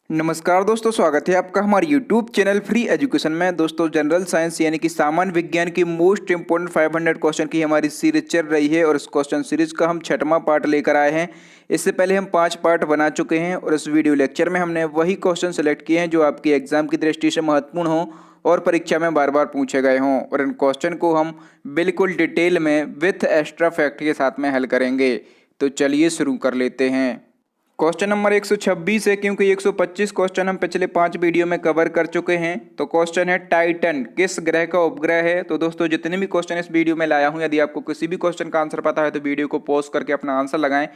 नमस्कार दोस्तों, स्वागत है आपका हमारे YouTube चैनल फ्री एजुकेशन में। दोस्तों, जनरल साइंस यानी कि सामान्य विज्ञान की मोस्ट इंपोर्टेंट 500 क्वेश्चन की हमारी सीरीज चल रही है और इस क्वेश्चन सीरीज का हम 6वां पार्ट लेकर आए हैं। इससे पहले हम 5 पार्ट बना चुके हैं और इस वीडियो लेक्चर में हमने वही क्वेश्चन सेलेक्ट किए हैं जो आपके एग्जाम की दृष्टि से महत्वपूर्ण हो और परीक्षा में बार बार पूछे गए हों, और इन क्वेश्चन को हम बिल्कुल डिटेल में विथ एक्स्ट्रा फैक्ट के साथ में हल करेंगे। तो चलिए शुरू कर लेते हैं। क्वेश्चन नंबर 126 है, क्योंकि 125 क्वेश्चन हम पिछले 5 वीडियो में कवर कर चुके हैं। तो क्वेश्चन है टाइटन किस ग्रह का उपग्रह है। तो दोस्तों, जितने भी क्वेश्चन इस वीडियो में लाया हूं, यदि आपको किसी भी क्वेश्चन का आंसर पता है तो वीडियो को पॉज करके अपना आंसर लगाएं।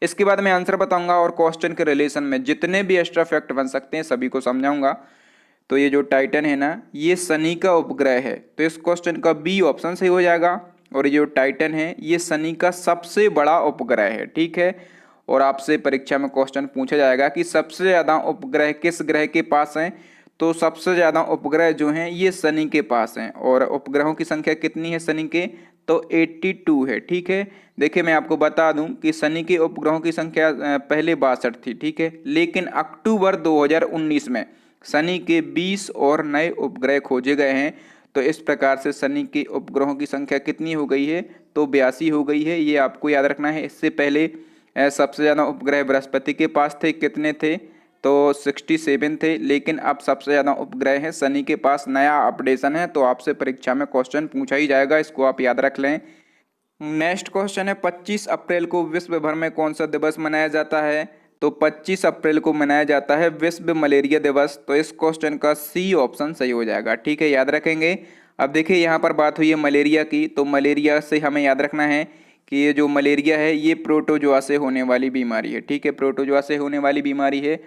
इसके बाद मैं आंसर बताऊंगा और क्वेश्चन के रिलेशन में जितने भी एक्स्ट्रा फैक्ट बन सकते हैं सभी को समझाऊंगा। तो ये जो टाइटन है ना, ये शनि का उपग्रह है, तो इस क्वेश्चन का बी ऑप्शन सही हो जाएगा। और ये जो टाइटन है ये शनि का सबसे बड़ा उपग्रह है, ठीक है। और आपसे परीक्षा में क्वेश्चन पूछा जाएगा कि सबसे ज़्यादा उपग्रह किस ग्रह के पास हैं। तो सबसे ज़्यादा उपग्रह जो हैं ये शनि के पास हैं, और उपग्रहों की संख्या कितनी है शनि के, तो 82 है, ठीक है। देखिए, मैं आपको बता दूं कि शनि के उपग्रहों की संख्या पहले 62 थी, ठीक है, लेकिन अक्टूबर 2019 में शनि के 20 और नए उपग्रह खोजे गए हैं। तो इस प्रकार से शनि के उपग्रहों की संख्या कितनी हो गई है, तो 82 हो गई है। ये आपको याद रखना है। इससे पहले सबसे ज़्यादा उपग्रह बृहस्पति के पास थे, कितने थे, तो 67 थे, लेकिन अब सबसे ज़्यादा उपग्रह हैं शनि के पास। नया अपडेशन है, तो आपसे परीक्षा में क्वेश्चन पूछा ही जाएगा, इसको आप याद रख लें। नेक्स्ट क्वेश्चन है 25 अप्रैल को विश्व भर में कौन सा दिवस मनाया जाता है। तो 25 अप्रैल को मनाया जाता है विश्व मलेरिया दिवस। तो इस क्वेश्चन का सी ऑप्शन सही हो जाएगा, ठीक है, याद रखेंगे। अब देखिए, यहाँ पर बात हुई है मलेरिया की, तो मलेरिया से हमें याद रखना है कि ये जो मलेरिया है ये प्रोटोजोआ से होने वाली बीमारी है, ठीक है, प्रोटोजोआ से होने वाली बीमारी है।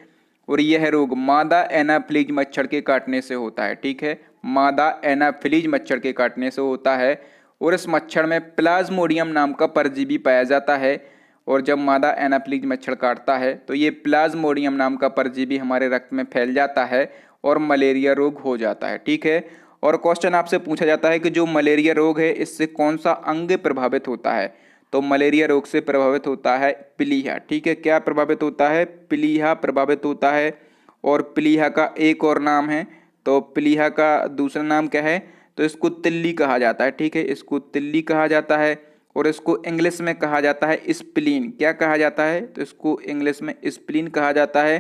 और यह रोग मादा एनाफिलीज मच्छर के काटने से होता है, ठीक है, मादा एनाफिलीज मच्छर के काटने से होता है। और इस मच्छर में प्लाज्मोडियम नाम का परजीवी पाया जाता है। और जब मादा एनाफिलीज मच्छर काटता है तो ये प्लाज्मोडियम नाम का परजीवी हमारे रक्त में फैल जाता है और मलेरिया रोग हो जाता है, ठीक है। और क्वेश्चन आपसे पूछा जाता है कि जो मलेरिया रोग है इससे कौन सा अंग प्रभावित होता है। तो मलेरिया रोग से प्रभावित होता है प्लीहा, ठीक है। क्या प्रभावित होता है, प्लीहा प्रभावित होता है। और प्लीहा का एक और नाम है, तो प्लीहा का दूसरा नाम क्या है, तो इसको तिल्ली कहा जाता है, ठीक है, इसको तिल्ली कहा जाता है। और इसको इंग्लिश में कहा जाता है स्प्लीन। क्या कहा जाता है, तो इसको इंग्लिश में स्प्लीन कहा जाता है।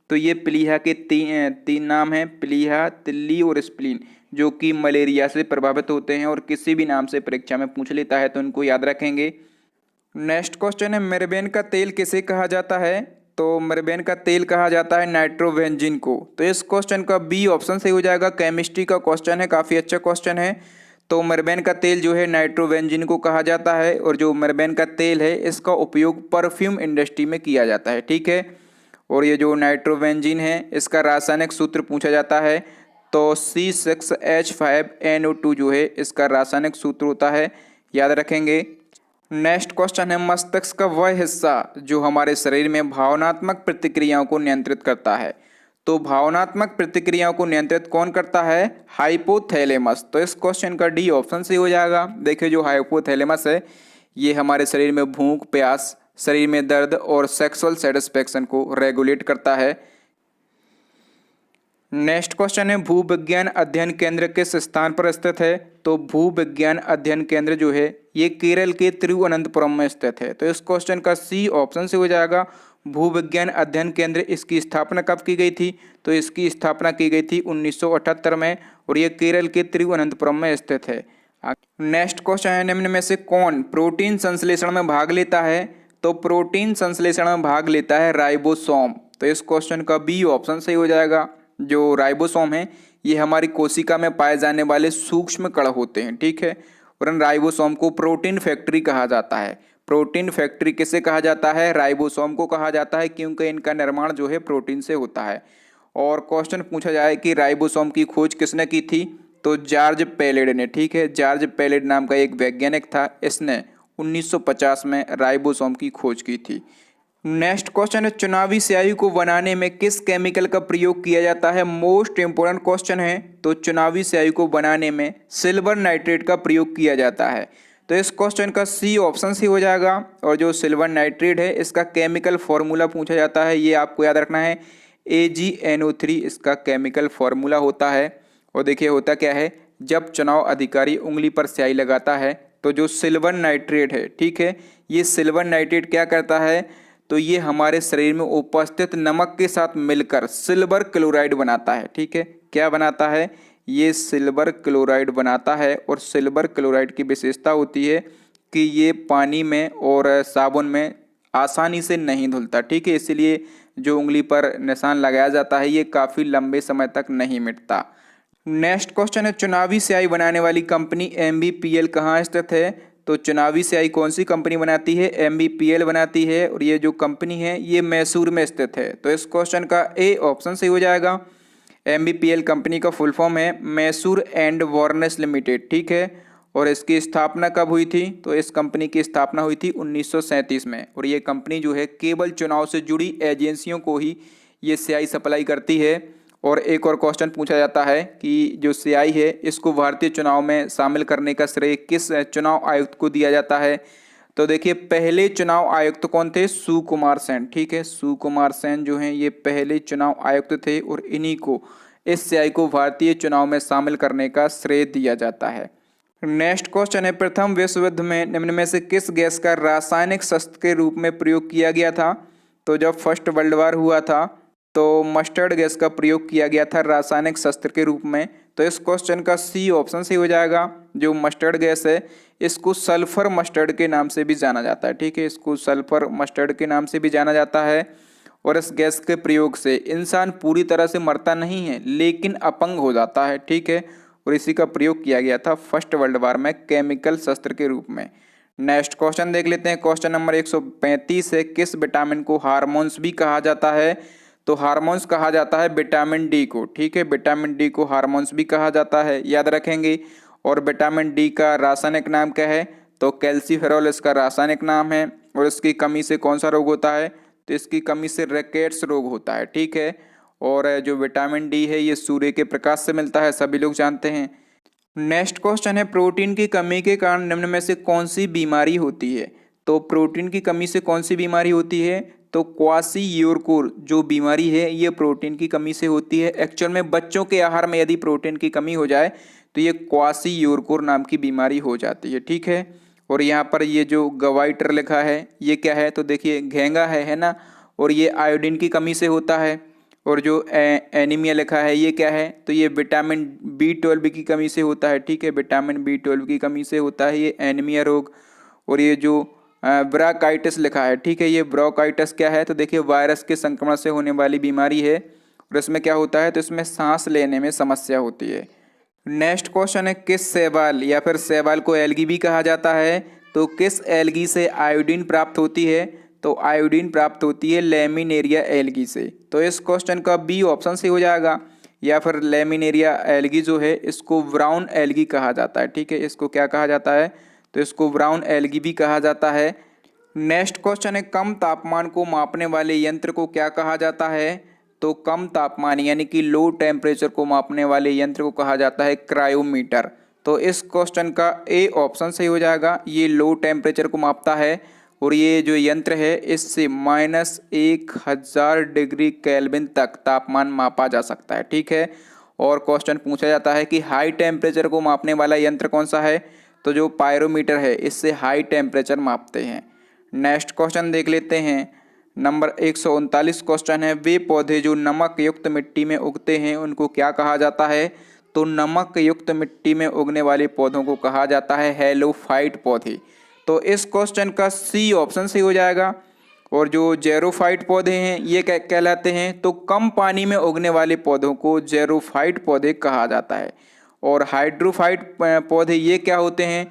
तो ये प्लीहा के तीन नाम हैं, प्लीहा, तिल्ली और स्प्लीन, जो कि मलेरिया से प्रभावित होते हैं और किसी भी नाम से परीक्षा में पूछ लेता है, तो इनको याद रखेंगे। नेक्स्ट क्वेश्चन है मेरबेन का तेल किसे कहा जाता है। तो मेरबेन का तेल कहा जाता है नाइट्रोबेंजीन को। तो इस क्वेश्चन का बी ऑप्शन सही हो जाएगा। केमिस्ट्री का क्वेश्चन है, काफ़ी अच्छा क्वेश्चन है। तो मेरबेन का तेल जो है नाइट्रोबेंजीन को कहा जाता है, और जो मेरबेन का तेल है इसका उपयोग परफ्यूम इंडस्ट्री में किया जाता है, ठीक है। और ये जो नाइट्रोबेंजीन है इसका रासायनिक सूत्र पूछा जाता है, तो C6H5NO2 जो है इसका रासायनिक सूत्र होता है, याद रखेंगे। नेक्स्ट क्वेश्चन है मस्तिष्क का वह हिस्सा जो हमारे शरीर में भावनात्मक प्रतिक्रियाओं को नियंत्रित करता है। तो भावनात्मक प्रतिक्रियाओं को नियंत्रित कौन करता है, हाइपोथैलेमस। तो इस क्वेश्चन का डी ऑप्शन सही हो जाएगा। देखिए, जो हाइपोथैलेमस है ये हमारे शरीर में भूख, प्यास, शरीर में दर्द और सेक्सुअल सेटिस्फेक्शन को रेगुलेट करता है। नेक्स्ट क्वेश्चन है भूविज्ञान अध्ययन केंद्र किस स्थान पर स्थित है। तो भूविज्ञान अध्ययन केंद्र जो है ये केरल के तिरुवनंतपुरम में स्थित है। तो इस क्वेश्चन का सी ऑप्शन से हो जाएगा। भूविज्ञान अध्ययन केंद्र, इसकी स्थापना कब की गई थी, तो इसकी स्थापना की गई थी 1978 में, और ये केरल के तिरुवनंतपुरम में स्थित है। नेक्स्ट क्वेश्चन है निम्न में से कौन प्रोटीन संश्लेषण में भाग लेता है। तो प्रोटीन संश्लेषण में भाग लेता है राइबोसोम। तो इस क्वेश्चन का बी ऑप्शन सही हो जाएगा। जो राइबोसोम है ये हमारी कोशिका में पाए जाने वाले सूक्ष्म कण होते हैं, ठीक है। और इन राइबोसोम को प्रोटीन फैक्ट्री कहा जाता है। प्रोटीन फैक्ट्री किसे कहा जाता है, राइबोसोम को कहा जाता है, क्योंकि इनका निर्माण जो है प्रोटीन से होता है। और क्वेश्चन पूछा जाए कि राइबोसोम की खोज किसने की थी, तो जॉर्ज पैलेड ने, ठीक है। जॉर्ज पैलेड नाम का एक वैज्ञानिक था, इसने 1950 में राइबोसोम की खोज की थी। नेक्स्ट क्वेश्चन है चुनावी स्याही को बनाने में किस केमिकल का प्रयोग किया जाता है। मोस्ट इंपोर्टेंट क्वेश्चन है। तो चुनावी स्याही को बनाने में सिल्वर नाइट्रेट का प्रयोग किया जाता है। तो इस क्वेश्चन का सी ऑप्शन सी हो जाएगा। और जो सिल्वर नाइट्रेट है इसका केमिकल फॉर्मूला पूछा जाता है, ये आपको याद रखना है, AgNO3 इसका केमिकल फॉर्मूला होता है। और देखिए होता क्या है, जब चुनाव अधिकारी उंगली पर स्याही लगाता है तो जो सिल्वर नाइट्रेट है, ठीक है, ये सिल्वर नाइट्रेट क्या करता है, तो ये हमारे शरीर में उपस्थित नमक के साथ मिलकर सिल्वर क्लोराइड बनाता है। ठीक है, क्या बनाता है, ये सिल्वर क्लोराइड बनाता है। और सिल्वर क्लोराइड की विशेषता होती है कि ये पानी में और साबुन में आसानी से नहीं धुलता। ठीक है, इसलिए जो उंगली पर निशान लगाया जाता है ये काफ़ी लंबे समय तक नहीं मिटता। नेक्स्ट क्वेश्चन है, चुनावी स्याही बनाने वाली कंपनी MBPL कहाँ स्थित है। तो चुनावी स्याही कौन सी कंपनी बनाती है, MBPL बनाती है। और ये जो कंपनी है ये मैसूर में स्थित है। तो इस क्वेश्चन का ए ऑप्शन सही हो जाएगा। MBPL कंपनी का फुल फॉर्म है मैसूर एंड वार्नेस लिमिटेड। ठीक है, और इसकी स्थापना कब हुई थी, तो इस कंपनी की स्थापना हुई थी 1937 में। और ये कंपनी जो है केवल चुनाव से जुड़ी एजेंसियों को ही ये स्याही सप्लाई करती है। और एक और क्वेश्चन पूछा जाता है कि जो स्याही है इसको भारतीय चुनाव में शामिल करने का श्रेय किस चुनाव आयुक्त को दिया जाता है। तो देखिए पहले चुनाव आयुक्त कौन थे, सुकुमार सेन। ठीक है, सुकुमार सेन जो हैं ये पहले चुनाव आयुक्त थे और इन्हीं को इस स्याही को भारतीय चुनाव में शामिल करने का श्रेय दिया जाता है। नेक्स्ट क्वेश्चन है, प्रथम विश्व युद्ध में निम्न में से किस गैस का रासायनिक शस्त्र के रूप में प्रयोग किया गया था। तो जब फर्स्ट वर्ल्ड वार हुआ था तो मस्टर्ड गैस का प्रयोग किया गया था रासायनिक शस्त्र के रूप में। तो इस क्वेश्चन का सी ऑप्शन सही हो जाएगा। जो मस्टर्ड गैस है इसको सल्फर मस्टर्ड के नाम से भी जाना जाता है। ठीक है, इसको सल्फर मस्टर्ड के नाम से भी जाना जाता है। और इस गैस के प्रयोग से इंसान पूरी तरह से मरता नहीं है लेकिन अपंग हो जाता है। ठीक है, और इसी का प्रयोग किया गया था फर्स्ट वर्ल्ड वार में केमिकल शस्त्र के रूप में। नेक्स्ट क्वेश्चन देख लेते हैं, क्वेश्चन नंबर 135 है, किस विटामिन को हार्मोन्स भी कहा जाता है। तो हार्मोन्स कहा जाता है विटामिन डी को। ठीक है, विटामिन डी को हार्मोन्स भी कहा जाता है, याद रखेंगे। और विटामिन डी का रासायनिक नाम क्या है, तो कैल्सीफेरॉल इसका रासायनिक नाम है। और इसकी कमी से कौन सा रोग होता है, तो इसकी कमी से रिकेट्स रोग होता है। ठीक है, और जो विटामिन डी है ये सूर्य के प्रकाश से मिलता है, सभी लोग जानते हैं। नेक्स्ट क्वेश्चन है, प्रोटीन की कमी के कारण निम्न में से कौन सी बीमारी होती है। तो प्रोटीन की कमी से कौन सी बीमारी होती है, तो क्वाशीयोरकोर जो बीमारी है ये प्रोटीन की कमी से होती है। एक्चुअल में बच्चों के आहार में यदि प्रोटीन की कमी हो जाए तो ये क्वाशीयोरकोर नाम की बीमारी हो जाती है। ठीक है, और यहाँ पर ये जो गवाइटर लिखा है ये क्या है, तो देखिए घेंगा है ना, और ये आयोडीन की कमी से होता है। और जो एनीमिया लिखा है ये क्या है, तो ये विटामिन B12 की कमी से होता है। ठीक है, विटामिन B12 की कमी से होता है ये एनीमिया रोग। और ये जो ब्रोंकाइटिस लिखा है, ठीक है, ये ब्रोंकाइटिस क्या है, तो देखिए वायरस के संक्रमण से होने वाली बीमारी है। और इसमें क्या होता है, तो इसमें सांस लेने में समस्या होती है। नेक्स्ट क्वेश्चन है, किस शैवाल या फिर शैवाल को एल्गी भी कहा जाता है। तो किस एल्गी से आयोडीन प्राप्त होती है, तो आयोडीन प्राप्त होती है लेमिनेरिया एल्गी से। तो इस क्वेश्चन का बी ऑप्शन से हो जाएगा। या फिर लेमिनेरिया एल्गी जो है इसको ब्राउन एल्गी कहा जाता है। ठीक है, इसको क्या कहा जाता है, तो इसको ब्राउन एल्गी भी कहा जाता है। नेक्स्ट क्वेश्चन है, कम तापमान को मापने वाले यंत्र को क्या कहा जाता है। तो कम तापमान यानी कि लो टेम्परेचर को मापने वाले यंत्र को कहा जाता है क्रायोमीटर। तो इस क्वेश्चन का ए ऑप्शन सही हो जाएगा। ये लो टेम्परेचर को मापता है और ये जो यंत्र है इससे -1000 डिग्री केल्विन तक तापमान मापा जा सकता है। ठीक है, और क्वेश्चन पूछा जाता है कि हाई टेम्परेचर को मापने वाला यंत्र कौन सा है। तो जो पायरोमीटर है इससे हाई टेम्परेचर मापते हैं। नेक्स्ट क्वेश्चन देख लेते हैं, नंबर 139 क्वेश्चन है, वे पौधे जो नमक युक्त मिट्टी में उगते हैं उनको क्या कहा जाता है। तो नमक युक्त मिट्टी में उगने वाले पौधों को कहा जाता है हेलोफाइट पौधे। तो इस क्वेश्चन का सी ऑप्शन सही हो जाएगा। और जो जेरोफाइट पौधे हैं ये क्या कहलाते हैं, तो कम पानी में उगने वाले पौधों को जेरोफाइट पौधे कहा जाता है। और हाइड्रोफाइट पौधे ये क्या होते हैं,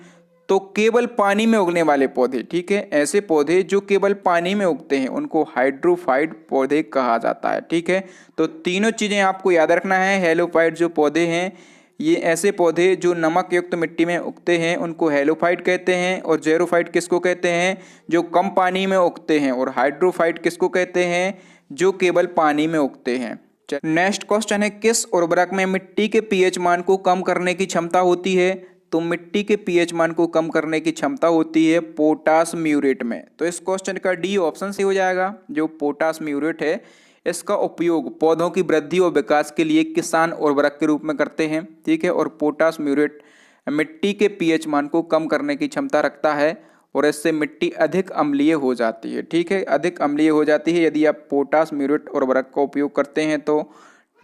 तो केवल पानी में उगने वाले पौधे। ठीक है, ऐसे पौधे जो केवल पानी में उगते हैं उनको हाइड्रोफाइट पौधे कहा जाता है। ठीक है, तो तीनों चीज़ें आपको याद रखना है। हेलोफाइट जो पौधे हैं ये ऐसे पौधे जो नमक युक्त मिट्टी में उगते हैं उनको हेलोफाइट कहते हैं। और जेरोफाइट किसको कहते हैं, जो कम पानी में उगते हैं। और हाइड्रोफाइट किसको कहते हैं, जो केवल पानी में उगते हैं। नेक्स्ट क्वेश्चन है, किस उर्वरक में मिट्टी के पीएच मान को कम करने की क्षमता होती है। तो मिट्टी के पीएच मान को कम करने की क्षमता होती है पोटाश म्यूरेट में। तो इस क्वेश्चन का डी ऑप्शन से हो जाएगा। जो पोटाश म्यूरेट है इसका उपयोग पौधों की वृद्धि और विकास के लिए किसान उर्वरक के रूप में करते हैं, ठीक है। और पोटाश म्यूरेट मिट्टी के पीएच मान को कम करने की क्षमता रखता है और इससे मिट्टी अधिक अम्लीय हो जाती है, ठीक है, अधिक अम्लीय हो जाती है यदि आप पोटाश म्यूरेट उर्वरक का उपयोग करते हैं तो।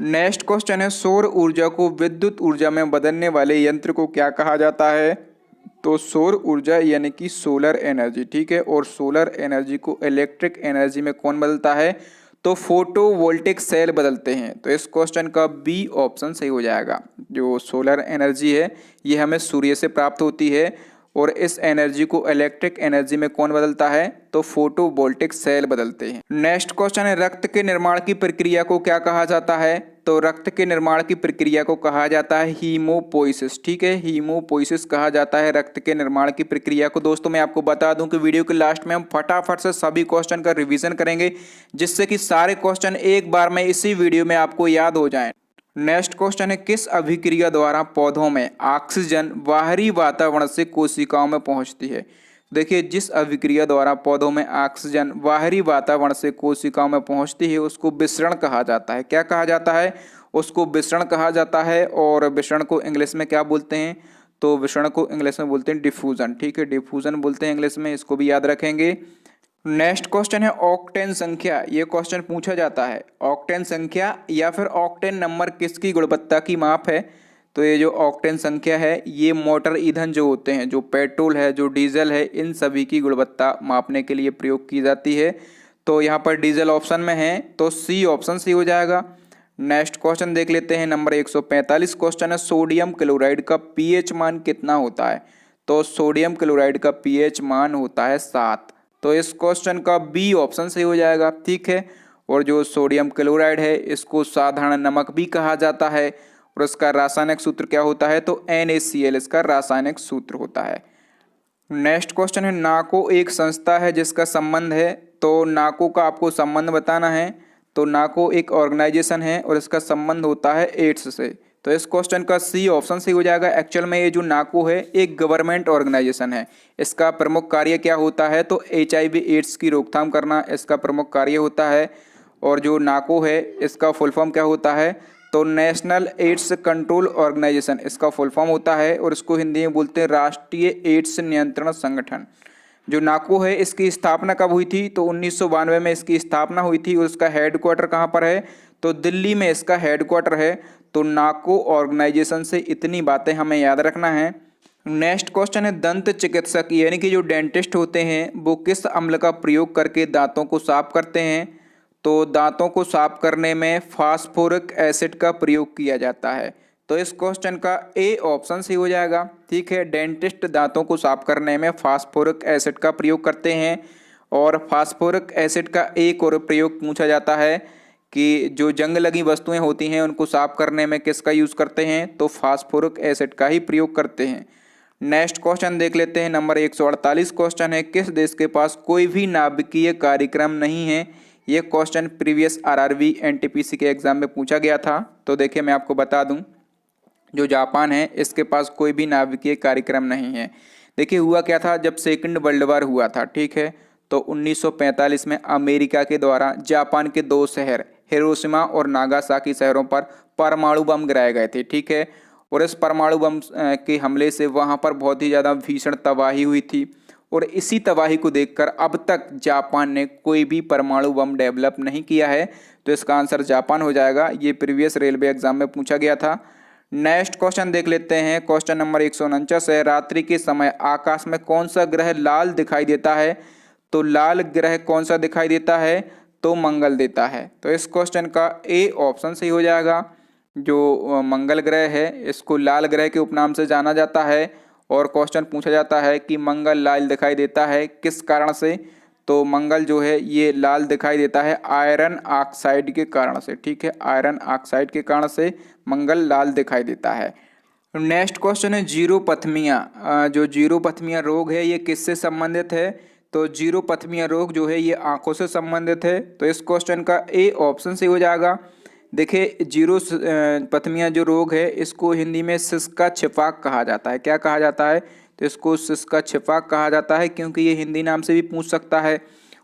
नेक्स्ट क्वेश्चन है, सौर ऊर्जा को विद्युत ऊर्जा में बदलने वाले यंत्र को क्या कहा जाता है? तो सौर ऊर्जा यानी कि सोलर एनर्जी, ठीक है। और सोलर एनर्जी को इलेक्ट्रिक एनर्जी में कौन बदलता है? तो फोटोवोल्टिक सेल बदलते हैं। तो इस क्वेश्चन का बी ऑप्शन सही हो जाएगा। जो सोलर एनर्जी है ये हमें सूर्य से प्राप्त होती है और इस एनर्जी को इलेक्ट्रिक एनर्जी में कौन बदलता है? तो फोटोवोल्टिक सेल बदलते हैं। नेक्स्ट क्वेश्चन है, रक्त के निर्माण की प्रक्रिया को क्या कहा जाता है? तो रक्त के निर्माण की प्रक्रिया को कहा जाता है हीमोपोइसिस, ठीक है, हीमोपोइसिस कहा जाता है रक्त के निर्माण की प्रक्रिया को। दोस्तों मैं आपको बता दूं कि वीडियो के लास्ट में हम फटाफट से सभी क्वेश्चन का रिवीजन करेंगे जिससे कि सारे क्वेश्चन एक बार में इसी वीडियो में आपको याद हो जाएं। नेक्स्ट क्वेश्चन है, किस अभिक्रिया द्वारा पौधों में ऑक्सीजन बाहरी वातावरण से कोशिकाओं में पहुंचती है? देखिए, जिस अभिक्रिया द्वारा पौधों में ऑक्सीजन बाहरी वातावरण से कोशिकाओं में पहुंचती है उसको विसरण कहा जाता है। क्या कहा जाता है? उसको विसरण कहा जाता है। और विसरण को इंग्लिश में क्या बोलते हैं? तो विसरण को इंग्लिश में बोलते हैं डिफ्यूजन, ठीक है, डिफ्यूजन बोलते हैं इंग्लिश में, इसको भी याद रखेंगे। नेक्स्ट क्वेश्चन है, ऑक्टेन संख्या, ये क्वेश्चन पूछा जाता है। ऑक्टेन संख्या या फिर ऑक्टेन नंबर किसकी गुणवत्ता की माप है? तो ये जो ऑक्टेन संख्या है ये मोटर ईंधन जो होते हैं, जो पेट्रोल है, जो डीजल है, इन सभी की गुणवत्ता मापने के लिए प्रयोग की जाती है। तो यहाँ पर डीजल ऑप्शन में है तो सी ऑप्शन सी हो जाएगा। नेक्स्ट क्वेश्चन देख लेते हैं, नंबर 145 क्वेश्चन है, सोडियम क्लोराइड का पीएच मान कितना होता है? तो सोडियम क्लोराइड का पीएच मान होता है 7। तो इस क्वेश्चन का बी ऑप्शन सही हो जाएगा, ठीक है। और जो सोडियम क्लोराइड है इसको साधारण नमक भी कहा जाता है और इसका रासायनिक सूत्र क्या होता है? तो NaCl इसका रासायनिक सूत्र होता है। नेक्स्ट क्वेश्चन है, नाको एक संस्था है जिसका संबंध है, तो नाको का आपको संबंध बताना है। तो नाको एक ऑर्गेनाइजेशन है और इसका संबंध होता है एड्स से। तो इस क्वेश्चन का सी ऑप्शन सही हो जाएगा। एक्चुअल में ये जो नाको है एक गवर्नमेंट ऑर्गेनाइजेशन है। इसका प्रमुख कार्य क्या होता है? तो HIV एड्स की रोकथाम करना इसका प्रमुख कार्य होता है। और जो नाको है इसका फुल फॉर्म क्या होता है? तो नेशनल एड्स कंट्रोल ऑर्गेनाइजेशन इसका फुल फॉर्म होता है और इसको हिंदी में बोलते हैं राष्ट्रीय एड्स नियंत्रण संगठन। जो नाको है इसकी स्थापना कब हुई थी? तो 1992 में इसकी स्थापना हुई थी और इसका हेडक्वार्टर कहाँ पर है? तो दिल्ली में इसका हेडक्वार्टर है। तो नाको ऑर्गेनाइजेशन से इतनी बातें हमें याद रखना है। नेक्स्ट क्वेश्चन है, दंत चिकित्सक यानी कि जो डेंटिस्ट होते हैं वो किस अम्ल का प्रयोग करके दांतों को साफ करते हैं? तो दांतों को साफ करने में फास्फोरिक एसिड का प्रयोग किया जाता है। तो इस क्वेश्चन का ए ऑप्शन सही हो जाएगा, ठीक है। डेंटिस्ट दांतों को साफ करने में फास्फोरिक एसिड का प्रयोग करते हैं। और फास्फोरिक एसिड का एक और प्रयोग पूछा जाता है कि जो जंग लगी वस्तुएं होती हैं उनको साफ करने में किसका यूज़ करते हैं? तो फास्फोरिक एसिड का ही प्रयोग करते हैं। नेक्स्ट क्वेश्चन देख लेते हैं, नंबर 148 क्वेश्चन है, किस देश के पास कोई भी नाभिकीय कार्यक्रम नहीं है? ये क्वेश्चन प्रीवियस RRB NTPC के एग्जाम में पूछा गया था। तो देखिए मैं आपको बता दूं, जो जापान है इसके पास कोई भी नाभिकीय कार्यक्रम नहीं है। देखिए हुआ क्या था, जब सेकंड वर्ल्ड वॉर हुआ था, ठीक है, तो 1945 में अमेरिका के द्वारा जापान के 2 शहर हिरोशिमा और नागासाकी शहरों पर परमाणु बम गिराए गए थे, ठीक है। और इस परमाणु बम के हमले से वहाँ पर बहुत ही ज़्यादा भीषण तबाही हुई थी और इसी तबाही को देखकर अब तक जापान ने कोई भी परमाणु बम डेवलप नहीं किया है। तो इसका आंसर जापान हो जाएगा। ये प्रीवियस रेलवे एग्जाम में पूछा गया था। नेक्स्ट क्वेश्चन देख लेते हैं, क्वेश्चन नंबर 149 है, रात्रि के समय आकाश में कौन सा ग्रह लाल दिखाई देता है? तो लाल ग्रह कौन सा दिखाई देता है? तो मंगल देता है। तो इस क्वेश्चन का ए ऑप्शन सही हो जाएगा। जो मंगल ग्रह है इसको लाल ग्रह के उपनाम से जाना जाता है। और क्वेश्चन पूछा जाता है कि मंगल लाल दिखाई देता है किस कारण से? तो मंगल जो है ये लाल दिखाई देता है आयरन ऑक्साइड के कारण से, ठीक है, आयरन ऑक्साइड के कारण से मंगल लाल दिखाई देता है। नेक्स्ट क्वेश्चन है, जीरोपथमिया, जो जीरोपथमिया रोग है ये किससे संबंधित है? तो जीरोपथमिया रोग जो है ये आंखों से संबंधित है। तो इस क्वेश्चन का ए ऑप्शन से हो जाएगा। देखिए जीरोपथमिया जो रोग है इसको हिंदी में सिसका छिपाक कहा जाता है। क्या कहा जाता है? तो इसको सिसका छिपाक कहा जाता है क्योंकि ये हिंदी नाम से भी पूछ सकता है।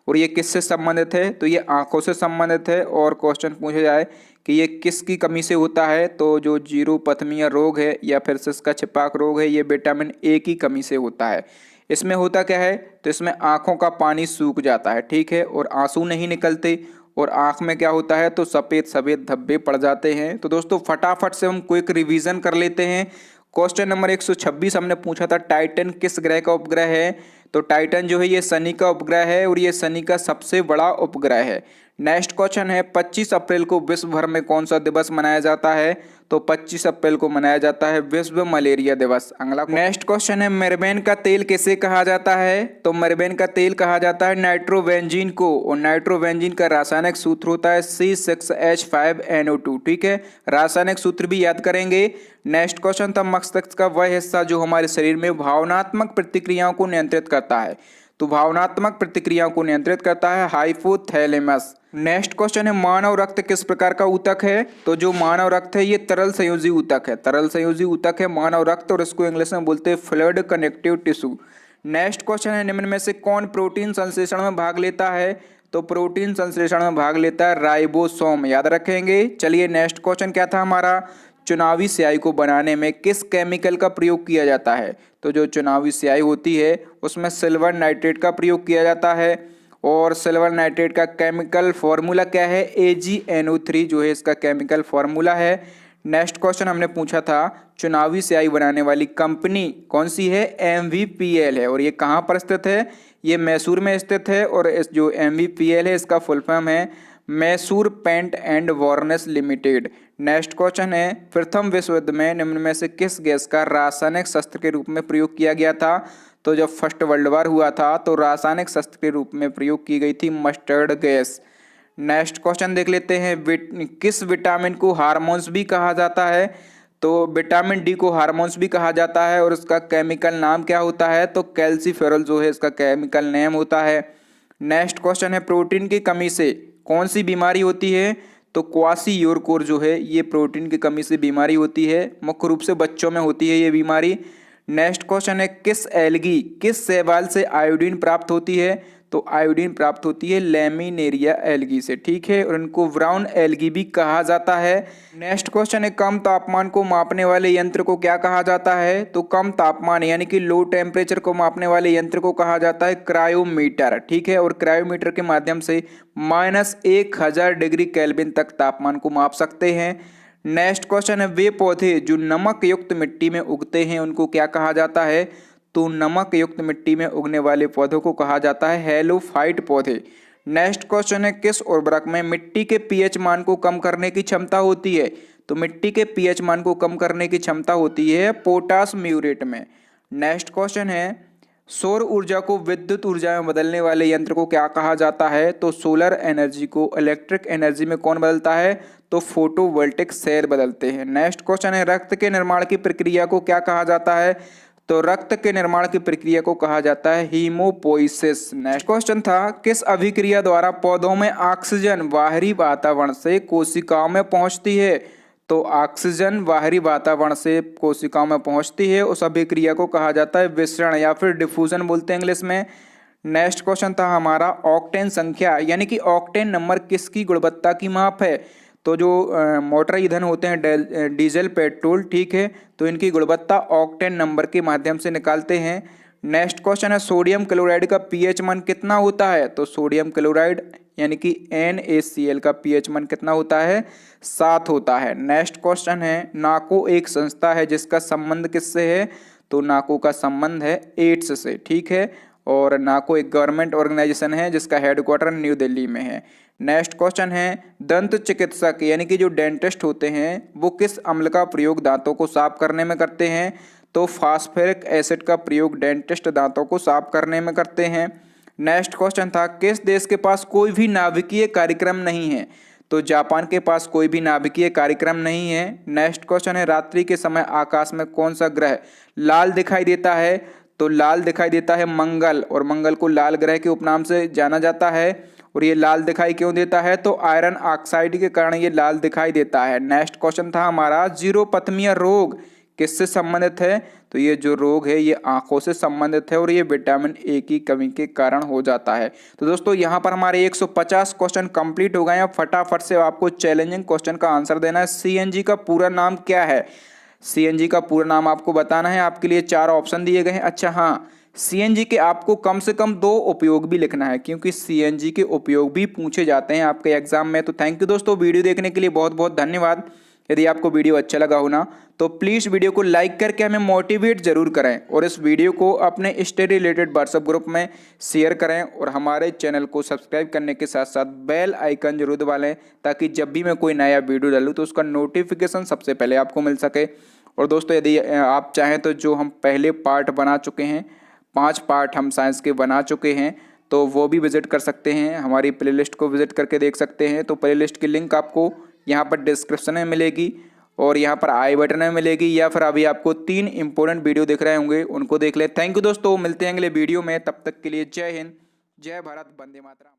और ये किससे संबंधित है, तो ये आंखों से संबंधित है। और क्वेश्चन पूछा जाए कि ये किसकी कमी से होता है, तो जो जीरोपथमिया रोग है या फिर सिसका छिपाक रोग है, ये विटामिन ए की कमी से होता है। इसमें होता क्या है, तो इसमें आंखों का पानी सूख जाता है, ठीक है, और आंसू नहीं निकलते, और आंख में क्या होता है, तो सफ़ेद सफ़ेद धब्बे पड़ जाते हैं। तो दोस्तों फटाफट से हम क्विक रिवीजन कर लेते हैं। क्वेश्चन नंबर 126 हमने पूछा था टाइटन किस ग्रह का उपग्रह है, तो टाइटन जो है ये शनि का उपग्रह है और ये शनि का सबसे बड़ा उपग्रह है। नेक्स्ट क्वेश्चन है 25 अप्रैल को विश्व भर में कौन सा दिवस मनाया जाता है, तो 25 अप्रैल को मनाया जाता है विश्व मलेरिया दिवस। अगला नेक्स्ट क्वेश्चन है मेरबेन का तेल किसे कहा जाता है, तो मेरबेन का तेल कहा जाता है नाइट्रोबेंजीन को, और नाइट्रोबेंजीन का रासायनिक सूत्र होता है C6H5NO2, ठीक है, रासायनिक सूत्र भी याद करेंगे। नेक्स्ट क्वेश्चन था मस्तिष्क का वह हिस्सा जो हमारे शरीर में भावनात्मक प्रतिक्रियाओं को नियंत्रित करता है, तो भावनात्मक प्रतिक्रियाओं को नियंत्रित करता है हाइपोथैलेमस। नेक्स्ट क्वेश्चन है मानव रक्त किस प्रकार का ऊतक है, तो जो मानव रक्त है ये तरल संयोजी ऊतक है, तरल संयोजी ऊतक है मानव रक्त, और इसको इंग्लिश में बोलते हैं fluid connective tissue. Next question है निम्न में से कौन प्रोटीन संश्लेषण में भाग लेता है, तो प्रोटीन संश्लेषण में भाग लेता है राइबोसोम, याद रखेंगे। चलिए नेक्स्ट क्वेश्चन क्या था हमारा, चुनावी स्याही को बनाने में किस केमिकल का प्रयोग किया जाता है, तो जो चुनावी स्याही होती है उसमें सिल्वर नाइट्रेट का प्रयोग किया जाता है, और सिल्वर नाइट्रेट का केमिकल फॉर्मूला क्या है, AgNO3 जो है इसका केमिकल फॉर्मूला है। नेक्स्ट क्वेश्चन हमने पूछा था चुनावी स्याही बनाने वाली कंपनी कौन सी है, MVPL है, और ये कहाँ पर स्थित है, ये मैसूर में स्थित है, और इस जो MVPL है इसका फुल फॉर्म है Mysore paint and varnish limited. Next question है प्रथम विश्व युद्ध में निम्न में से किस गैस का रासायनिक शस्त्र के रूप में प्रयोग किया गया था, तो जब फर्स्ट वर्ल्ड वॉर हुआ था तो रासायनिक शस्त्र के रूप में प्रयोग की गई थी मस्टर्ड गैस। नेक्स्ट क्वेश्चन देख लेते हैं किस विटामिन को हार्मोन्स भी कहा जाता है, तो विटामिन डी को हार्मोन्स भी कहा जाता है, और उसका केमिकल नाम क्या होता है, तो कैल्सीफेरॉल जो है इसका केमिकल नेम होता है। नेक्स्ट क्वेश्चन है प्रोटीन की कमी से कौन सी बीमारी होती है, तो क्वासियोरकोर जो है ये प्रोटीन की कमी से बीमारी होती है, मुख्य रूप से बच्चों में होती है ये बीमारी। नेक्स्ट क्वेश्चन है किस एल्गी किस शैवाल से आयोडीन प्राप्त होती है, तो आयोडीन प्राप्त होती है लैमिनेरिया एल्गी से, ठीक है, और इनको ब्राउन एल्गी भी कहा जाता है। नेक्स्ट क्वेश्चन है कम तापमान को मापने वाले यंत्र को क्या कहा जाता है, तो कम तापमान यानी कि लो टेम्परेचर को मापने वाले यंत्र को कहा जाता है क्रायोमीटर, ठीक है, और क्रायोमीटर के माध्यम से -1000 डिग्री केल्विन तक तापमान को माप सकते हैं। नेक्स्ट क्वेश्चन है वे पौधे जो नमक युक्त मिट्टी में उगते हैं उनको क्या कहा जाता है, तो नमक युक्त मिट्टी में उगने वाले पौधों को कहा जाता है हेलोफाइट पौधे। नेक्स्ट क्वेश्चन है किस उर्वरक में मिट्टी के पीएच मान को कम करने की क्षमता होती है, तो मिट्टी के पीएच मान को कम करने की क्षमता होती है पोटाश म्यूरेट में। नेक्स्ट क्वेश्चन है सौर ऊर्जा को विद्युत ऊर्जा में बदलने वाले यंत्र को क्या कहा जाता है, तो सोलर एनर्जी को इलेक्ट्रिक एनर्जी में कौन बदलता है, तो फोटोवोल्टिक सेल बदलते हैं। नेक्स्ट क्वेश्चन है रक्त के निर्माण की प्रक्रिया को क्या कहा जाता है, तो रक्त के निर्माण की प्रक्रिया को कहा जाता है हीमोपोइसिस। नेक्स्ट क्वेश्चन था किस अभिक्रिया द्वारा पौधों में ऑक्सीजन बाहरी वातावरण से कोशिकाओं में पहुंचती है, तो ऑक्सीजन बाहरी वातावरण से कोशिकाओं में पहुंचती है, उस अभिक्रिया को कहा जाता है विसरण या फिर डिफ्यूजन बोलते हैं इंग्लिश में। नेक्स्ट क्वेश्चन था हमारा ऑक्टेन संख्या यानी कि ऑक्टेन नंबर किसकी गुणवत्ता की माप है, तो जो मोटर ईंधन होते हैं डीजल पेट्रोल, ठीक है, तो इनकी गुणवत्ता ऑक्टेन नंबर के माध्यम से निकालते हैं। नेक्स्ट क्वेश्चन है सोडियम क्लोराइड का पीएच मान कितना होता है, तो सोडियम क्लोराइड यानी कि NaCl का पीएच मान कितना होता है, 7 होता है। नेक्स्ट क्वेश्चन है नाको एक संस्था है जिसका संबंध किससे है, तो नाको का संबंध है एड्स से, ठीक है, और नाको एक गवर्नमेंट ऑर्गेनाइजेशन है जिसका हेडक्वार्टर न्यू दिल्ली में है। नेक्स्ट क्वेश्चन है दंत चिकित्सक यानी कि जो डेंटिस्ट होते हैं वो किस अम्ल का प्रयोग दांतों को साफ करने में करते हैं, तो फास्फोरिक एसिड का प्रयोग डेंटिस्ट दांतों को साफ करने में करते हैं। नेक्स्ट क्वेश्चन था किस देश के पास कोई भी नाभिकीय कार्यक्रम नहीं है, तो जापान के पास कोई भी नाभिकीय कार्यक्रम नहीं है। नेक्स्ट क्वेश्चन है रात्रि के समय आकाश में कौन सा ग्रह लाल दिखाई देता है, तो लाल दिखाई देता है मंगल, और मंगल को लाल ग्रह के उपनाम से जाना जाता है, और ये लाल दिखाई क्यों देता है, तो आयरन ऑक्साइड के कारण ये लाल दिखाई देता है। नेक्स्ट क्वेश्चन था हमारा जीरोपथमिया रोग किससे संबंधित है? तो ये जो रोग है ये आंखों से संबंधित है और ये विटामिन ए की कमी के कारण हो जाता है। तो दोस्तों यहाँ पर हमारे 150 क्वेश्चन कंप्लीट हो गए हैं। फटाफट से आपको चैलेंजिंग क्वेश्चन का आंसर देना है। सीएनजी का पूरा नाम क्या है? सीएनजी का पूरा नाम आपको बताना है। आपके लिए 4 ऑप्शन दिए गए हैं। अच्छा हाँ, सीएनजी के आपको कम से कम 2 उपयोग भी लिखना है, क्योंकि सीएनजी के उपयोग भी पूछे जाते हैं आपके एग्जाम में। तो थैंक यू दोस्तों, वीडियो देखने के लिए बहुत बहुत धन्यवाद। यदि आपको वीडियो अच्छा लगा हो ना तो प्लीज़ वीडियो को लाइक करके हमें मोटिवेट जरूर करें और इस वीडियो को अपने स्टडी रिलेटेड व्हाट्सएप ग्रुप में शेयर करें और हमारे चैनल को सब्सक्राइब करने के साथ साथ बेल आइकन जरूर दबा लें, ताकि जब भी मैं कोई नया वीडियो डालूँ तो उसका नोटिफिकेशन सबसे पहले आपको मिल सके। और दोस्तों यदि आप चाहें तो जो हम पहले पार्ट बना चुके हैं, 5 पार्ट हम साइंस के बना चुके हैं, तो वो भी विजिट कर सकते हैं। हमारी प्लेलिस्ट को विजिट करके देख सकते हैं। तो प्लेलिस्ट की लिंक आपको यहाँ पर डिस्क्रिप्शन में मिलेगी और यहाँ पर आई बटन में मिलेगी, या फिर अभी आपको 3 इंपॉर्टेंट वीडियो दिख रहे होंगे, उनको देख ले। थैंक यू दोस्तों, मिलते हैं अगले वीडियो में। तब तक के लिए जय हिंद, जय भारत, वंदे मातरम।